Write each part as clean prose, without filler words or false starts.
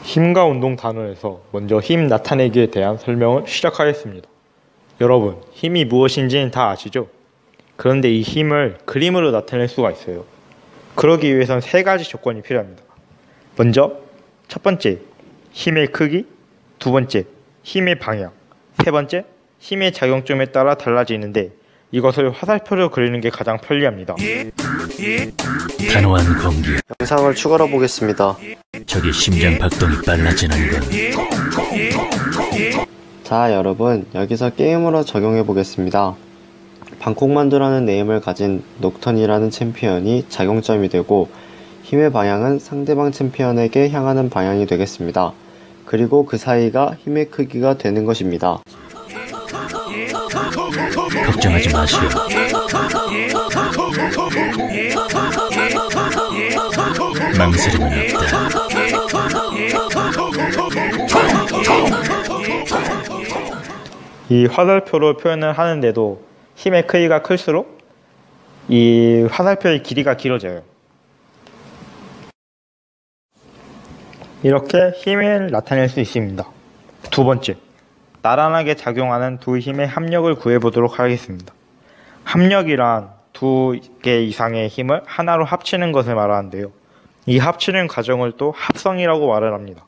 힘과 운동 단원에서 먼저 힘 나타내기에 대한 설명을 시작하겠습니다. 여러분, 힘이 무엇인지는 다 아시죠? 그런데 이 힘을 그림으로 나타낼 수가 있어요. 그러기 위해선 세 가지 조건이 필요합니다. 먼저 첫 번째, 힘의 크기. 두 번째, 힘의 방향. 세 번째, 힘의 작용점에 따라 달라지는데 이것을 화살표로 그리는 게 가장 편리합니다. 단호한 공기. 영상을 추가로 보겠습니다. 저기 심장 박동이 빨라지는 건. 자, 여러분, 여기서 게임으로 적용해 보겠습니다. 방콕만두라는 네임을 가진 녹턴이라는 챔피언이 작용점이 되고, 힘의 방향은 상대방 챔피언에게 향하는 방향이 되겠습니다. 그리고 그 사이가 힘의 크기가 되는 것입니다. 걱정하지 마시오. 망설임은 없다. 이 화살표로 표현을 하는데도 힘의 크기가 클수록 이 화살표의 길이가 길어져요. 이렇게 힘을 나타낼 수 있습니다. 두 번째, 나란하게 작용하는 두 힘의 합력을 구해보도록 하겠습니다. 합력이란 두 개 이상의 힘을 하나로 합치는 것을 말하는데요. 이 합치는 과정을 또 합성이라고 말을 합니다.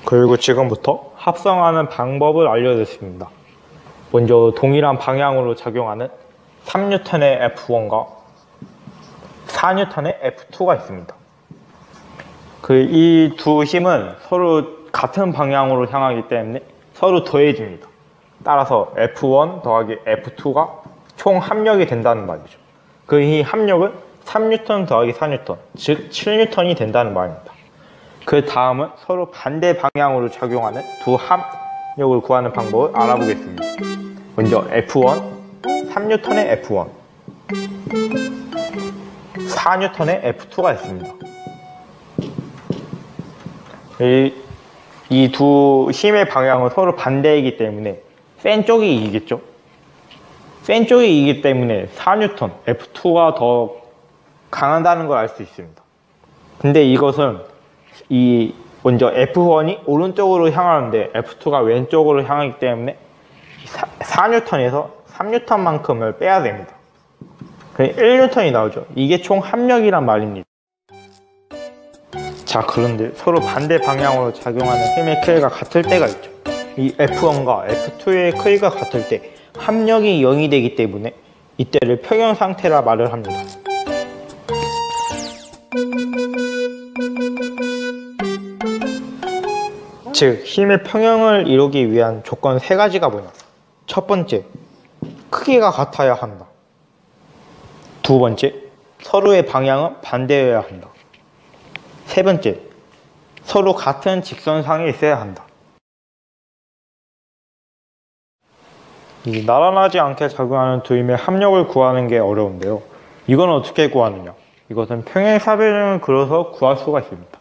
그리고 지금부터 합성하는 방법을 알려드리겠습니다. 먼저 동일한 방향으로 작용하는 3N의 F1과 4N의 F2가 있습니다. 이 두 힘은 서로 같은 방향으로 향하기 때문에 서로 더해집니다. 따라서 F1 더하기 F2가 총 합력이 된다는 말이죠. 이 합력은 3N 더하기 4N, 즉 7N이 된다는 말입니다. 그 다음은 서로 반대 방향으로 작용하는 두 합력을 구하는 방법을 알아보겠습니다. 먼저 F1, 3N의 F1, 4N의 F2가 있습니다. 이 두 힘의 방향은 서로 반대이기 때문에 센 쪽이 이기겠죠? 센 쪽이 이기기 때문에 4N, F2가 더 강하다는 걸 알 수 있습니다. 근데 이것은 먼저 F1이 오른쪽으로 향하는데 F2가 왼쪽으로 향하기 때문에 4N에서 3N만큼을 빼야 됩니다. 1N이 나오죠. 이게 총 합력이란 말입니다. 자, 그런데 서로 반대 방향으로 작용하는 힘의 크기가 같을 때가 있죠. 이 F1과 F2의 크기가 같을 때 합력이 0이 되기 때문에 이때를 평형 상태라 말을 합니다. 즉, 힘의 평형을 이루기 위한 조건 세 가지가 뭐냐? 첫 번째, 크기가 같아야 한다. 두 번째, 서로의 방향은 반대여야 한다. 세 번째, 서로 같은 직선상에 있어야 한다. 나란하지 않게 작용하는 두 힘의 합력을 구하는 게 어려운데요. 이건 어떻게 구하느냐? 이것은 평행사변형을 그려서 구할 수가 있습니다.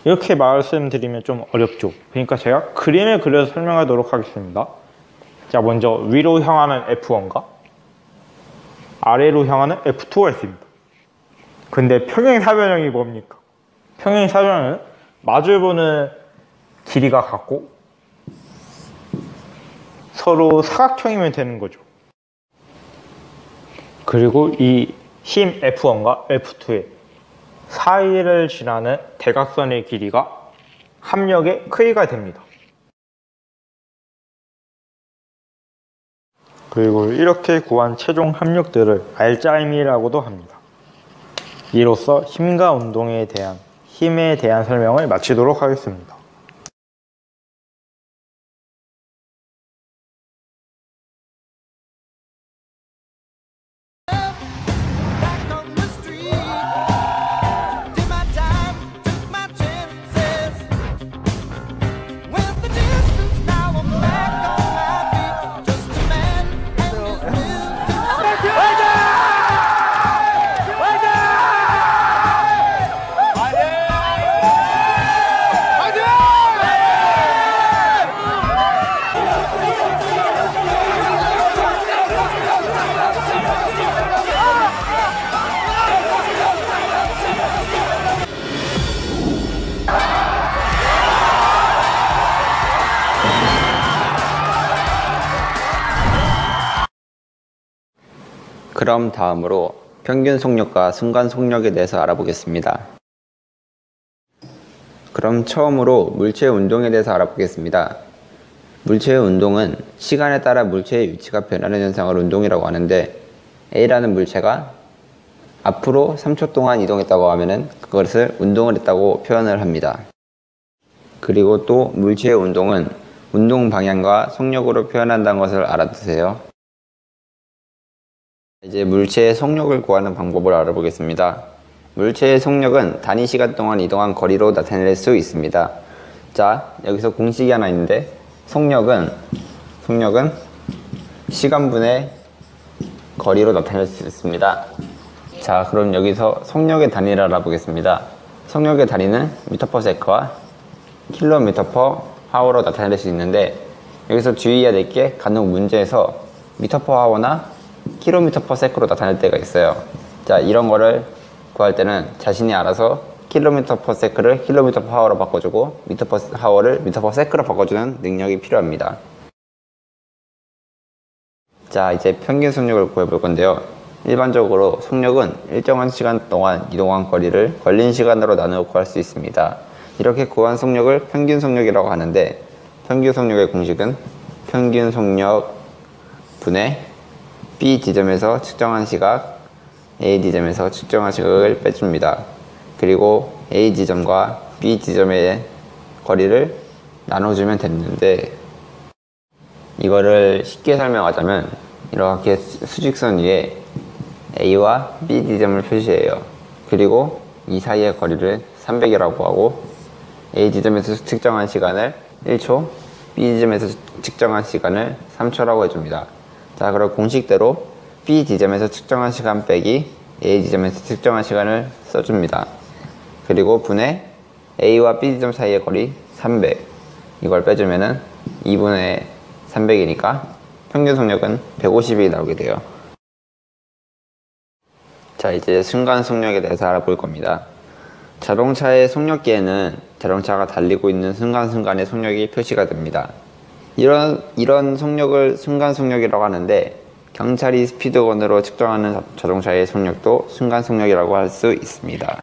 이렇게 말씀드리면 좀 어렵죠. 그러니까 제가 그림을 그려서 설명하도록 하겠습니다. 자, 먼저 위로 향하는 F1과 아래로 향하는 F2가 있습니다. 근데 평행사변형이 뭡니까? 평행사변형은 마주보는 길이가 같고 서로 사각형이면 되는 거죠. 그리고 이 힘 F1과 F2의 사이를 지나는 대각선의 길이가 합력의 크기가 됩니다. 그리고 이렇게 구한 최종 합력들을 알짜임이라고도 합니다. 이로써 힘과 운동에 대한 힘에 대한 설명을 마치도록 하겠습니다. 화이팅! 그럼 다음으로 평균 속력과 순간 속력에 대해서 알아보겠습니다. 그럼 처음으로 물체의 운동에 대해서 알아보겠습니다. 물체의 운동은 시간에 따라 물체의 위치가 변하는 현상을 운동이라고 하는데, A라는 물체가 앞으로 3초 동안 이동했다고 하면은 그것을 운동을 했다고 표현을 합니다. 그리고 또 물체의 운동은 운동 방향과 속력으로 표현한다는 것을 알아두세요. 이제 물체의 속력을 구하는 방법을 알아보겠습니다. 물체의 속력은 단위 시간 동안 이동한 거리로 나타낼 수 있습니다. 자, 여기서 공식이 하나 있는데, 속력은 시간분의 거리로 나타낼 수 있습니다. 자, 그럼 여기서 속력의 단위를 알아보겠습니다. 속력의 단위는 m/s와 km/h로 나타낼 수 있는데, 여기서 주의해야 될 게 간혹 문제에서 m/h나 km/s로 나타낼 때가 있어요. 자, 이런 거를 구할 때는 자신이 알아서 km/s를 km/h로 바꿔주고 m/h를 m/s로 바꿔주는 능력이 필요합니다. 자, 이제 평균 속력을 구해볼 건데요. 일반적으로 속력은 일정한 시간 동안 이동한 거리를 걸린 시간으로 나누어 구할 수 있습니다. 이렇게 구한 속력을 평균 속력이라고 하는데, 평균 속력의 공식은 평균 속력 분의 B 지점에서 측정한 시각, A 지점에서 측정한 시각을 빼줍니다. 그리고 A 지점과 B 지점의 거리를 나눠주면 되는데, 이거를 쉽게 설명하자면 이렇게 수직선 위에 A와 B 지점을 표시해요. 그리고 이 사이의 거리를 300이라고 하고, A 지점에서 측정한 시간을 1초, B 지점에서 측정한 시간을 3초라고 해줍니다. 자, 그럼 공식대로 B 지점에서 측정한 시간 빼기 A 지점에서 측정한 시간을 써줍니다. 그리고 분의 A와 B 지점 사이의 거리 300, 이걸 빼주면은 2분의 300이니까 평균 속력은 150이 나오게 돼요. 자, 이제 순간 속력에 대해서 알아볼 겁니다. 자동차의 속력계에는 자동차가 달리고 있는 순간순간의 속력이 표시가 됩니다. 이런 속력을 순간 속력이라고 하는데, 경찰이 스피드건으로 측정하는 자동차의 속력도 순간 속력이라고 할 수 있습니다.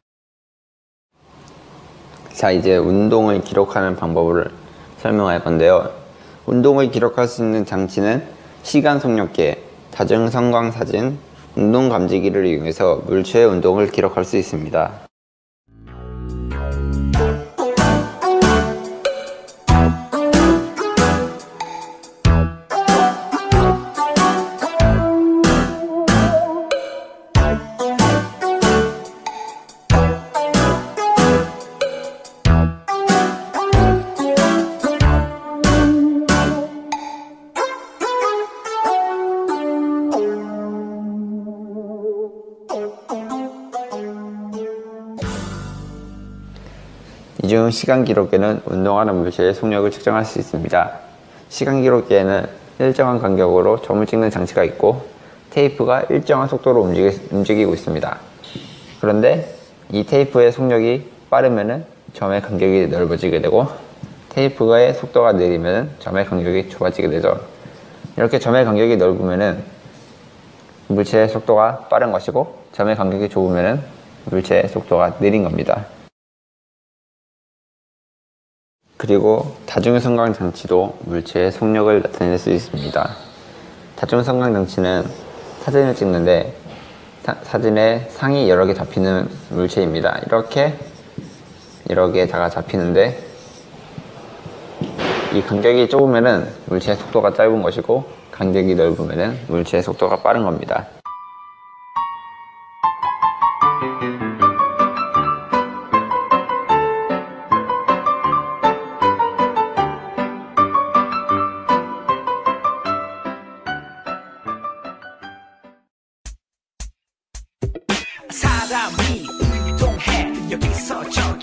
자, 이제 운동을 기록하는 방법을 설명할 건데요. 운동을 기록할 수 있는 장치는 시간 속력계, 다중성광 사진, 운동 감지기를 이용해서 물체의 운동을 기록할 수 있습니다. 이 중 시간 기록계는 운동하는 물체의 속력을 측정할 수 있습니다. 시간 기록계에는 일정한 간격으로 점을 찍는 장치가 있고, 테이프가 일정한 속도로 움직이고 있습니다. 그런데 이 테이프의 속력이 빠르면은 점의 간격이 넓어지게 되고, 테이프의 속도가 느리면은 점의 간격이 좁아지게 되죠. 이렇게 점의 간격이 넓으면은 물체의 속도가 빠른 것이고, 점의 간격이 좁으면은 물체의 속도가 느린 겁니다. 그리고 다중성광 장치도 물체의 속력을 나타낼 수 있습니다. 다중성광 장치는 사진을 찍는데, 사진에 상이 여러 개 잡히는 물체입니다. 여러 개가 잡히는데, 이 간격이 좁으면은 물체의 속도가 짧은 것이고, 간격이 넓으면은 물체의 속도가 빠른 겁니다. 사람이 운동해 여기서 저기